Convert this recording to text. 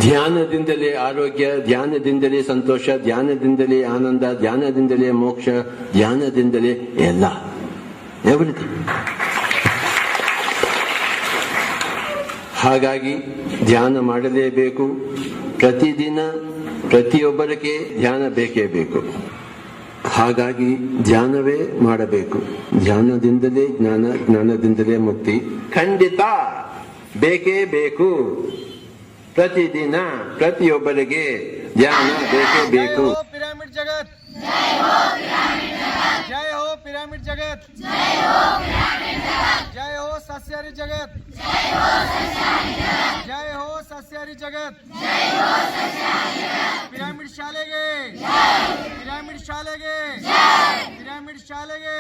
ಧ್ಯಾನದಿಂದಲೇ ಆರೋಗ್ಯ, ಧ್ಯಾನದಿಂದಲೇ ಸಂತೋಷ, ಧ್ಯಾನದಿಂದಲೇ ಆನಂದ, ಧ್ಯಾನದಿಂದಲೇ ಮೋಕ್ಷ, ಧ್ಯಾನದಿಂದಲೇ ಎಲ್ಲ, ಎವ್ರಿಥಿಂಗ್. ಹಾಗಾಗಿ ಧ್ಯಾನ ಮಾಡಲೇಬೇಕು. ಪ್ರತಿದಿನ ಪ್ರತಿಯೊಬ್ಬರಿಗೆ ಧ್ಯಾನ ಬೇಕೇ ಬೇಕು. ಹಾಗಾಗಿ ಧ್ಯಾನವೇ ಮಾಡಬೇಕು. ಧ್ಯಾನದಿಂದಲೇ ಜ್ಞಾನ, ಜ್ಞಾನದಿಂದಲೇ ಮುಕ್ತಿ. ಖಂಡಿತ ಬೇಕೇ ಬೇಕು. ಪ್ರತಿದಿನ ಪ್ರತಿಯೊಬ್ಬರಿಗೆ ಧ್ಯಾನ ಬೇಕೇ ಬೇಕು. ಪಿರಾಮಿಡ್ ಜಗತ್, ಜೈ ಹೋ ಪಿರಾಮಿಡ್ ಜಗತ್, ಜೈ ಹೋ ಸಸ್ಯಾಹಾರಿ ಜಗತ್, ಜೈ ಹೋ ಸಸ್ಯಾಹಾರಿ ಜಗತ್. ಪಿರಾಮಿಡ್ ಶಾಲೆಗೆ, ಪಿರಾಮಿಡ್ ಶಾಲೆಗೆ, ಪಿರಾಮಿಡ್ ಶಾಲೆಗೆ.